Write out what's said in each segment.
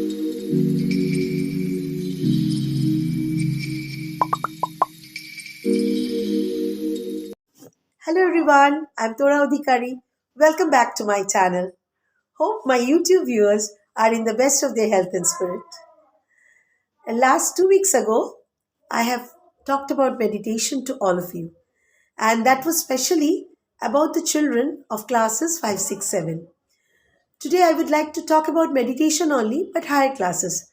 Hello everyone, I'm Tora Odhikari. Welcome back to my channel. Hope my YouTube viewers are in the best of their health and spirit. And last 2 weeks ago, I have talked about meditation to all of you, and that was specially about the children of classes 5, 6, 7. Today, I would like to talk about meditation only, but higher classes.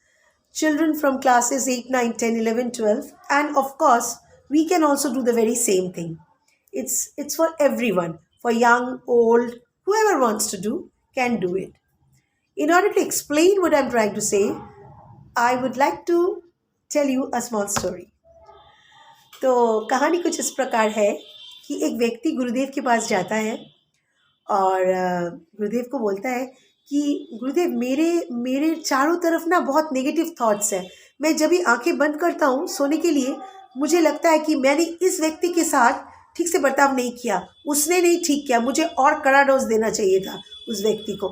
Children from classes 8, 9, 10, 11, 12, and of course, we can also do the very same thing. It's for everyone, for young, old, whoever wants to do can do it. In order to explain what I'm trying to say, I would like to tell you a small story. तो कहानी कुछ इस प्रकार है कि एक व्यक्ति गुरुदेव के पास जाता है और गुरुदेव को बोलता है कि गुरुदेव मेरे मेरे चारों तरफ ना बहुत नेगेटिव थॉट्स हैं। मैं जब भी आंखें बंद करता हूँ सोने के लिए, मुझे लगता है कि मैंने इस व्यक्ति के साथ ठीक से बर्ताव नहीं किया, उसने नहीं ठीक किया, मुझे और कड़ा डोज देना चाहिए था उस व्यक्ति को।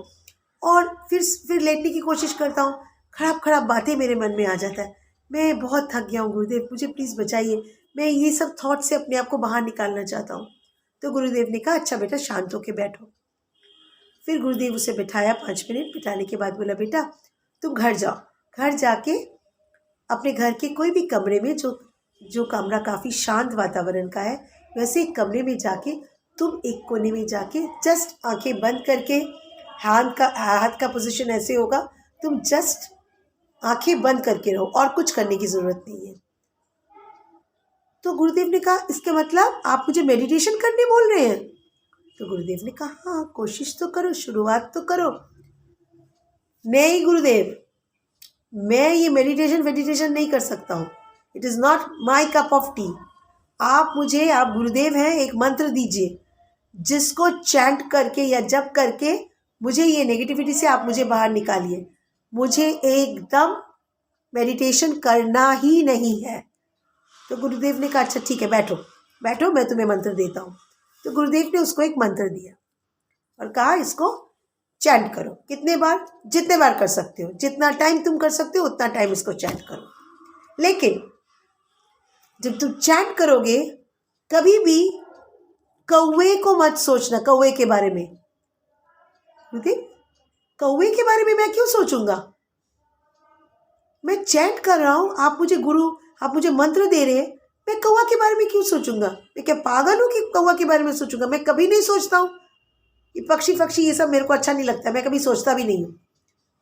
और फिर लेटने की कोशिश करता हूँ, खराब खराब बातें मेरे मन में आ जाता है। मैं बहुत थक गया हूँ गुरुदेव, मुझे प्लीज़ बचाइए, मैं ये सब थॉट से अपने आप को बाहर निकालना चाहता हूँ। तो गुरुदेव ने कहा अच्छा बेटा शांत होकर बैठो। फिर गुरुदेव उसे बिठाया, 5 मिनट बिठाने के बाद बोला बेटा तुम घर जाओ, घर जाके अपने घर के कोई भी कमरे में, जो कमरा काफ़ी शांत वातावरण का है, वैसे एक कमरे में जाके तुम एक कोने में जाके जस्ट आंखें बंद करके, हाथ का पोजीशन ऐसे होगा, तुम जस्ट आंखें बंद करके रहो और कुछ करने की ज़रूरत नहीं है। तो गुरुदेव ने कहा इसके मतलब आप मुझे मेडिटेशन करने बोल रहे हैं? तो गुरुदेव ने कहा हाँ कोशिश तो करो, शुरुआत तो करो। नहीं गुरुदेव, मैं ये मेडिटेशन नहीं कर सकता हूँ, it is not my cup of T. आप गुरुदेव हैं, एक मंत्र दीजिए जिसको चैंट करके या जप करके मुझे ये नेगेटिविटी से आप मुझे बाहर निकालिए। मुझे एकदम मेडिटेशन करना ही नहीं है। तो गुरुदेव ने कहा अच्छा ठीक है, बैठो बैठो, मैं तुम्हें मंत्र देता हूँ। तो गुरुदेव ने उसको एक मंत्र दिया और कहा इसको चैंट करो। कितने बार? जितने बार कर सकते हो, जितना टाइम तुम कर सकते हो उतना टाइम इसको चैंट करो। लेकिन जब तुम चैंट करोगे कभी भी कौवे को मत सोचना, कौवे के बारे में। गुरुदेव कौवे के बारे में मैं क्यों सोचूंगा? मैं चैंट कर रहा हूँ, आप मुझे मंत्र दे रहे हैं, मैं कौवा के बारे में क्यों सोचूंगा? मैं क्या पागल हूँ कि कौवा के बारे में सोचूंगा? मैं कभी नहीं सोचता हूँ। ये पक्षी ये सब मेरे को अच्छा नहीं लगता, मैं कभी सोचता भी नहीं हूँ।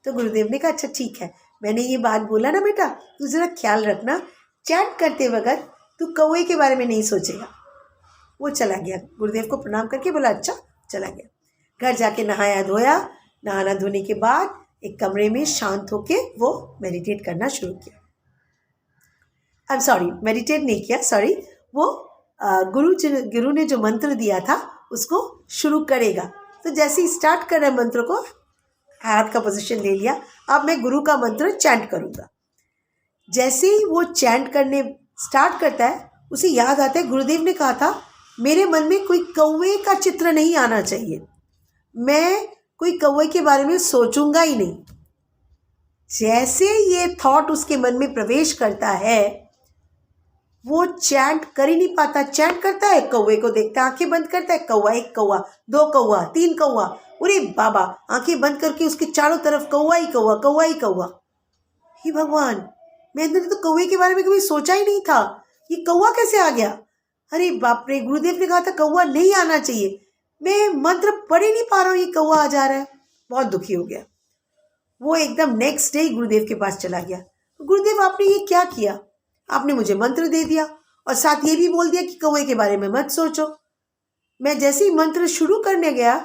तो गुरुदेव ने कहा अच्छा ठीक है, मैंने ये बात बोला ना बेटा, तू ज़रा ख्याल रखना, चैट करते वक्त तू कौवे के बारे में नहीं सोचेगा। वो चला गया, गुरुदेव को प्रणाम करके बोला अच्छा, चला गया। घर जाके नहाया धोया, नहाना धोने के बाद एक कमरे में शांत होके वो मेडिटेट करना शुरू किया। मेडिटेट नहीं किया, वो गुरु ने जो मंत्र दिया था उसको शुरू करेगा। तो जैसे ही स्टार्ट कर रहे मंत्र को, हाथ का पोजीशन ले लिया, अब मैं गुरु का मंत्र चैंट करूँगा। जैसे ही वो चैंट करने स्टार्ट करता है, उसे याद आता है गुरुदेव ने कहा था मेरे मन में कोई कौवे का चित्र नहीं आना चाहिए, मैं कोई कौवे के बारे में सोचूंगा ही नहीं। जैसे ये थॉट उसके मन में प्रवेश करता है, वो चैंट कर ही नहीं पाता। चैंट करता है, कौवे को देखता है, आंखें बंद करता है, कौवा, एक कौवा, 2 कौवा, 3 कौवा, अरे बाबा, आंखें बंद करके उसके चारों तरफ कौवा ही कौवा, कौवा ही कौवा। हे भगवान, मैंने तो कौवे के बारे में कभी सोचा ही नहीं था, ये कौवा कैसे आ गया? अरे बाप रे, गुरुदेव ने कहा था कौवा नहीं आना चाहिए, मैं मंत्र पढ़ ही नहीं पा रहा हूँ, ये कौवा आ जा रहा है। बहुत दुखी हो गया। वो एकदम नेक्स्ट डे गुरुदेव के पास चला गया। गुरुदेव आपने ये क्या किया? आपने मुझे मंत्र दे दिया और साथ ये भी बोल दिया कि कौवे के बारे में मत सोचो। मैं जैसे ही मंत्र शुरू करने गया,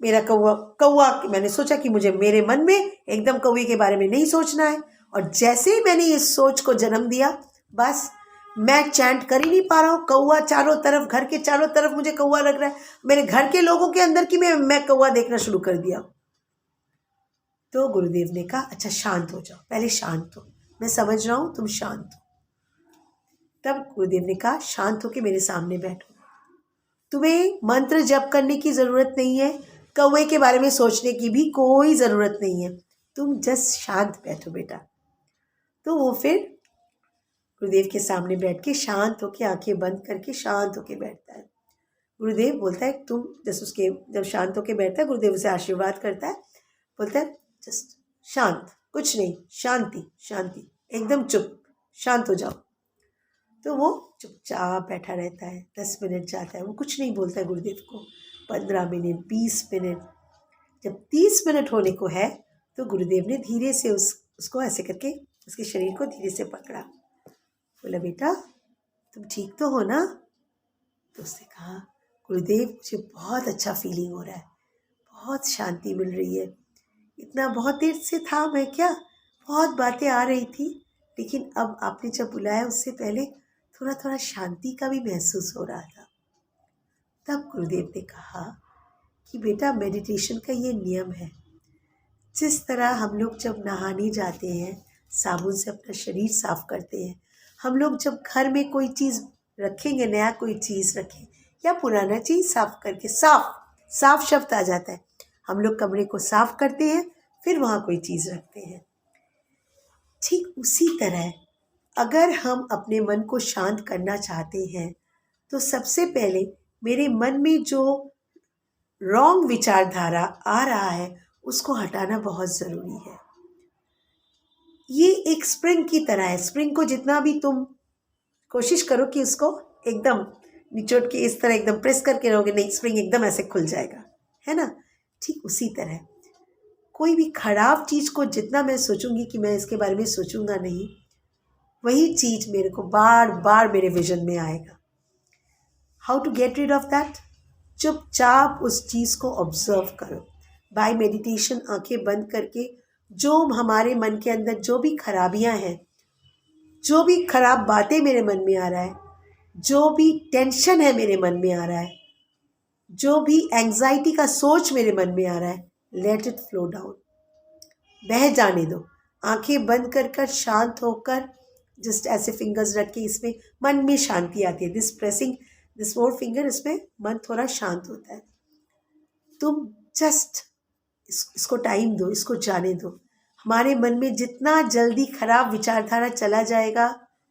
मेरा कौवा मैंने सोचा कि मुझे मेरे मन में एकदम कौवे के बारे में नहीं सोचना है, और जैसे ही मैंने इस सोच को जन्म दिया, बस मैं चैंट कर ही नहीं पा रहा हूँ। कौवा चारों तरफ, घर के चारों तरफ मुझे कौवा लग रहा है, मेरे घर के लोगों के अंदर की मैं कौवा देखना शुरू कर दिया। तो गुरुदेव ने कहा अच्छा शांत हो जाओ, पहले शांत हो, मैं समझ रहा हूँ, तुम शांत हो। तब गुरुदेव ने कहा शांत होके मेरे सामने बैठो, तुम्हें मंत्र जप करने की ज़रूरत नहीं है, कौवे के बारे में सोचने की भी कोई ज़रूरत नहीं है, तुम जस्ट शांत बैठो बेटा। तो वो फिर गुरुदेव के सामने बैठ के शांत होके आंखें बंद करके शांत होके बैठता है। गुरुदेव बोलता है तुम जस्ट उसके जब शांत होके बैठता है गुरुदेव उसे आशीर्वाद करता है, बोलता है जस्ट शांत, कुछ नहीं, शांति शांति, एकदम चुप, शांत हो जाओ। तो वो चुपचाप बैठा रहता है। 10 मिनट जाता है, वो कुछ नहीं बोलता है गुरुदेव को। 15 मिनट, 20 मिनट, जब 30 मिनट होने को है तो गुरुदेव ने धीरे से उसको ऐसे करके उसके शरीर को धीरे से पकड़ा। बोला बेटा तुम ठीक तो हो ना? तो उसने कहा गुरुदेव मुझे बहुत अच्छा फीलिंग हो रहा है, बहुत शांति मिल रही है। इतना बहुत देर से था मैं क्या, बहुत बातें आ रही थी, लेकिन अब आपने जब बुलाया उससे पहले थोड़ा थोड़ा शांति का भी महसूस हो रहा था। तब गुरुदेव ने कहा कि बेटा मेडिटेशन का ये नियम है, जिस तरह हम लोग जब नहाने जाते हैं साबुन से अपना शरीर साफ करते हैं, हम लोग जब घर में कोई चीज़ रखेंगे, नया कोई चीज़ रखें या पुराना चीज़ साफ करके, साफ शब्द आ जाता है, हम लोग कमरे को साफ करते हैं फिर वहाँ कोई चीज़ रखते हैं। ठीक उसी तरह अगर हम अपने मन को शांत करना चाहते हैं तो सबसे पहले मेरे मन में जो रॉन्ग विचारधारा आ रहा है उसको हटाना बहुत ज़रूरी है। ये एक स्प्रिंग की तरह है। स्प्रिंग को जितना भी तुम कोशिश करो कि उसको एकदम निचोड़ के इस तरह एकदम प्रेस करके रहोगे, नहीं, स्प्रिंग एकदम ऐसे खुल जाएगा, है ना? ठीक उसी तरह कोई भी खराब चीज़ को जितना मैं सोचूंगी कि मैं इसके बारे में सोचूंगा नहीं, वही चीज़ मेरे को बार बार मेरे विजन में आएगा। How to get rid of that? चुपचाप उस चीज़ को ऑब्जर्व करो। बाय मेडिटेशन आंखें बंद करके जो हमारे मन के अंदर जो भी खराबियां हैं, जो भी खराब बातें मेरे मन में आ रहा है, जो भी टेंशन है मेरे मन में आ रहा है, जो भी एंग्जाइटी का सोच मेरे मन में आ रहा है, लेट इट फ्लो डाउन, बह जाने दो। आंखें बंद कर कर शांत होकर जस्ट ऐसे फिंगर्स रख के इसमें मन में शांति आती है। दिस प्रेसिंग दिस 4 फिंगर, इसमें मन थोड़ा शांत होता है। तुम जस्ट इसको टाइम दो, इसको जाने दो। हमारे मन में जितना जल्दी खराब विचारधारा चला जाएगा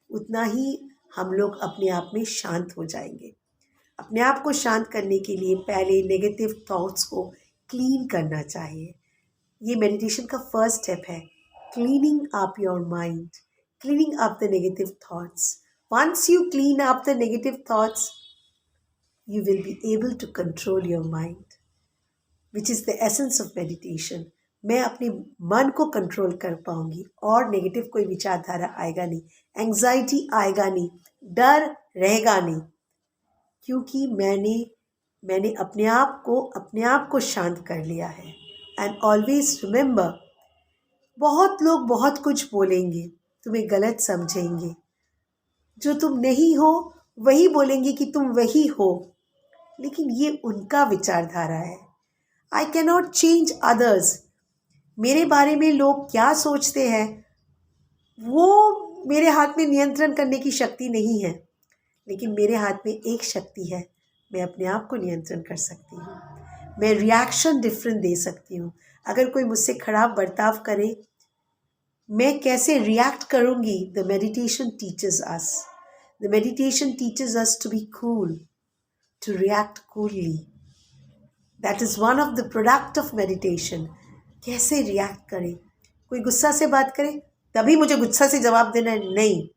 उतना ही हम लोग अपने आप में शांत हो जाएंगे। अपने आप को शांत करने के लिए पहले नेगेटिव थॉट्स को क्लीन करना चाहिए। ये मेडिटेशन का फर्स्ट स्टेप है, cleaning up your mind, cleaning up the negative thoughts. Once you clean up the negative thoughts you will be able to control your mind, which is the essence of meditation. मैं अपने मन को control कर पाऊंगी और negative कोई विचारधारा आएगा नहीं, एंग्जाइटी आएगा नहीं, डर रहेगा नहीं, क्योंकि मैंने अपने आप को शांत कर लिया है। एंड ऑलवेज रिमेंबर, बहुत लोग बहुत कुछ बोलेंगे, तुम्हें गलत समझेंगे, जो तुम नहीं हो वही बोलेंगे कि तुम वही हो, लेकिन ये उनका विचारधारा है। I cannot change others. मेरे बारे में लोग क्या सोचते हैं वो मेरे हाथ में नियंत्रण करने की शक्ति नहीं है, लेकिन मेरे हाथ में एक शक्ति है, मैं अपने आप को नियंत्रण कर सकती हूँ। मैं रिएक्शन डिफरेंट दे सकती हूँ। अगर कोई मुझसे खराब बर्ताव करे, मैं कैसे रिएक्ट करूँगी? The meditation teaches us. The meditation teaches us to be cool, to react coolly. That is one of the product of meditation. कैसे रिएक्ट करें? कोई गुस्सा से बात करे तभी मुझे गुस्सा से जवाब देना है? नहीं,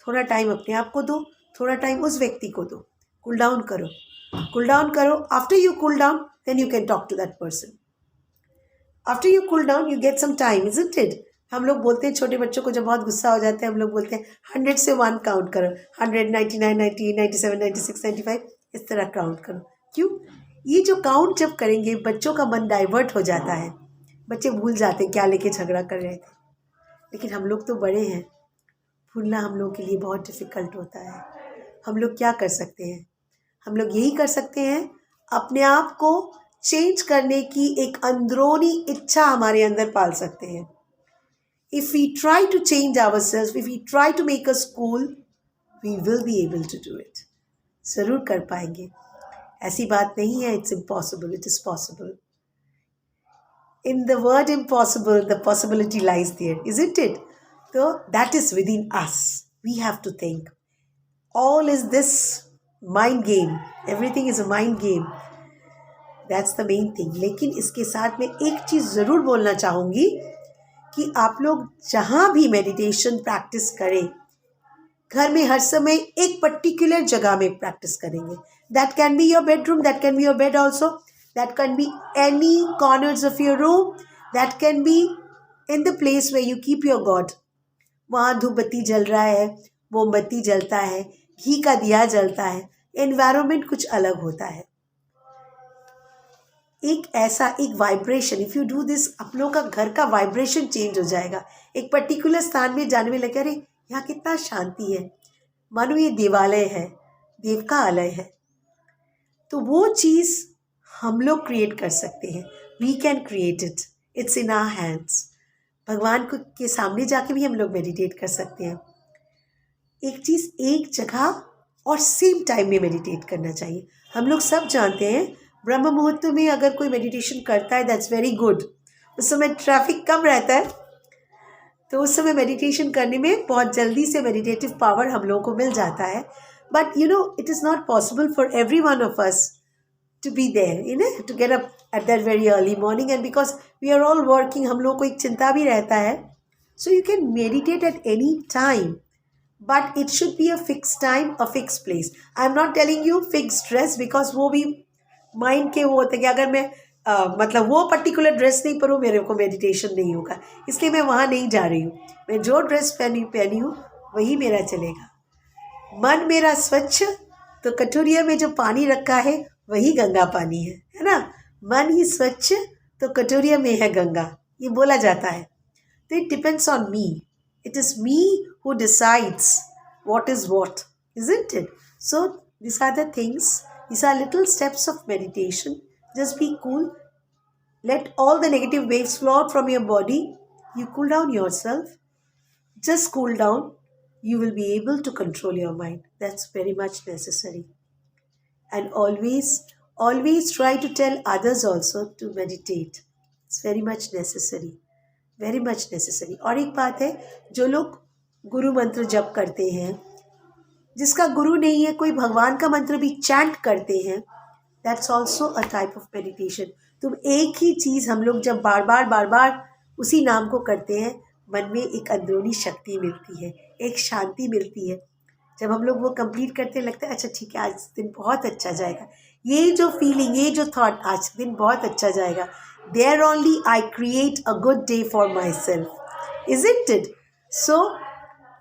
थोड़ा टाइम अपने आप को दो, थोड़ा टाइम उस व्यक्ति को दो, कूल डाउन करो। After you cool down then you can talk to that person. After you cool down you get some time, isn't it? हम लोग बोलते हैं छोटे बच्चों को जब बहुत गुस्सा हो जाता है, हम लोग बोलते हैं 100 से 1 काउंट करो, 100, 99, 98, 97, 96, 95, इस तरह काउंट करो। क्यों? ये जो काउंट जब करेंगे बच्चों का मन डाइवर्ट हो जाता है, बच्चे भूल जाते हैं क्या लेके झगड़ा कर रहे थे। लेकिन हम लोग तो बड़े हैं, भूलना हम लोग के लिए बहुत डिफ़िकल्ट होता है। हम लोग क्या कर सकते हैं? हम लोग यही कर सकते हैं, अपने आप को चेंज करने की एक अंदरूनी इच्छा हमारे अंदर पाल सकते हैं। If we try to change ourselves, if we try to make us cool, we will be able to do it. ज़रूर कर पाएंगे। ऐसी बात नहीं है, it's impossible, it is possible. in the word impossible, the possibility lies there, isn't it? So that is within us. We have to think. All is this mind game. Everything is a mind game. That's the main thing. लेकिन इसके साथ में एक चीज़ ज़रूर बोलना चाहूँगी कि आप लोग जहाँ भी मेडिटेशन प्रैक्टिस करें, घर में हर समय एक पर्टिकुलर जगह में प्रैक्टिस करेंगे. That can be your bedroom, that can be your bed also, that can be any corners of your room, that can be in the place way you keep your God. वहाँ धूप बत्ती जल रहा है, मोमबत्ती जलता है, घी का दिया जलता है, एनवायरमेंट कुछ अलग होता है. एक ऐसा एक vibration, if you do this, आप लोगों का घर का वाइब्रेशन चेंज हो जाएगा. एक पर्टिकुलर स्थान में जाने में लगे, अरे यहाँ कितना शांति है, मानो ये देवालय है, देव का आलय है. तो वो चीज़ हम लोग क्रिएट कर सकते हैं. We can create it. It's in our hands. भगवान को के सामने जाके भी हम लोग मेडिटेट कर सकते हैं. एक चीज़ एक जगह और सेम टाइम में मेडिटेट करना चाहिए. हम लोग सब जानते हैं ब्रह्म मुहूर्त में अगर कोई मेडिटेशन करता है, दैट्स वेरी गुड. उस समय ट्रैफिक कम रहता है, तो उस समय मेडिटेशन करने में बहुत जल्दी से मेडिटेटिव पावर हम लोगों को मिल जाता है. But you know it is not possible for every one of us to be there, to get up at that very early morning, and because we are all working, हम लोग को एक चिंता भी रहता है. So you can meditate at any time, but it should be a fixed time, a fixed place. I'm not telling you fixed dress, because वो भी माइंड के वो होते हैं कि अगर मैं मतलब वो पर्टिकुलर ड्रेस नहीं पहनूँ, मेरे को मेडिटेशन नहीं होगा, इसलिए मैं वहाँ नहीं जा रही हूँ. मैं जो ड्रेस पहनी हूँ वही मेरा चलेगा. मन मेरा स्वच्छ, तो कटोरिया में जो पानी रखा है वही गंगा पानी है ना. मन ही स्वच्छ तो कटोरिया में है गंगा, ये बोला जाता है. तो it depends on me. It is me who decides what is what, isn't it? So these are the things, these are little steps of meditation. Just be cool. Let all the negative waves flow out from your body. You cool down yourself. Just cool down. You will be able to control your mind. That's very much necessary. And always try to tell others also to meditate. It's very much necessary. Very much necessary. और एक बात है, जो लोग गुरु मंत्र जप करते हैं, जिसका गुरु नहीं है, कोई भगवान का मंत्र भी चैंट करते हैं, that's also a type of meditation. तुम एक ही चीज़ हम लोग जब बार बार उसी नाम को करते हैं, मन में एक अंदरूनी शक्ति मिलती है, एक शांति मिलती है. जब हम लोग वो कंप्लीट करते हैं, लगता है अच्छा ठीक है, आज दिन बहुत अच्छा जाएगा. ये जो फीलिंग, ये जो थॉट, आज दिन बहुत अच्छा जाएगा, there only I create a good day for myself. Isn't it? So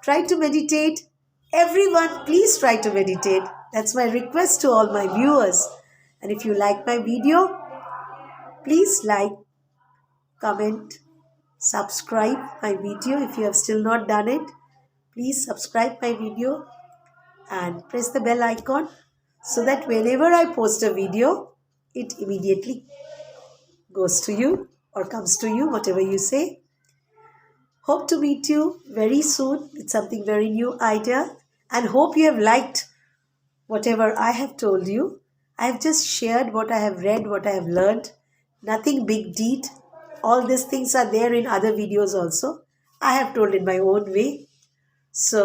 try to meditate. Everyone, please try to meditate. That's my request to all my viewers. And if you like my video, please like, comment, subscribe my video. If you have still not done it, please subscribe my video and press the bell icon so that whenever I post a video, it immediately goes to you or comes to you, whatever you say. Hope to meet you very soon with something very new idea, and hope you have liked whatever I have told you. I have just shared what I have read, what I have learned. Nothing big deed. All these things are there in other videos also. I have told in my own way. So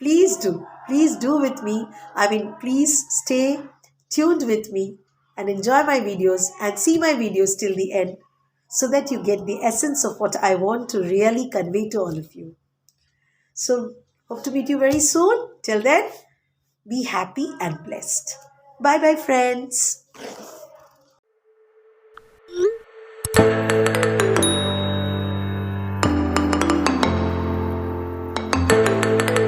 please do with me. Please stay tuned with me and enjoy my videos and see my videos till the end, so that you get the essence of what I want to really convey to all of you. So, hope to meet you very soon. Till then, be happy and blessed. Bye bye, friends.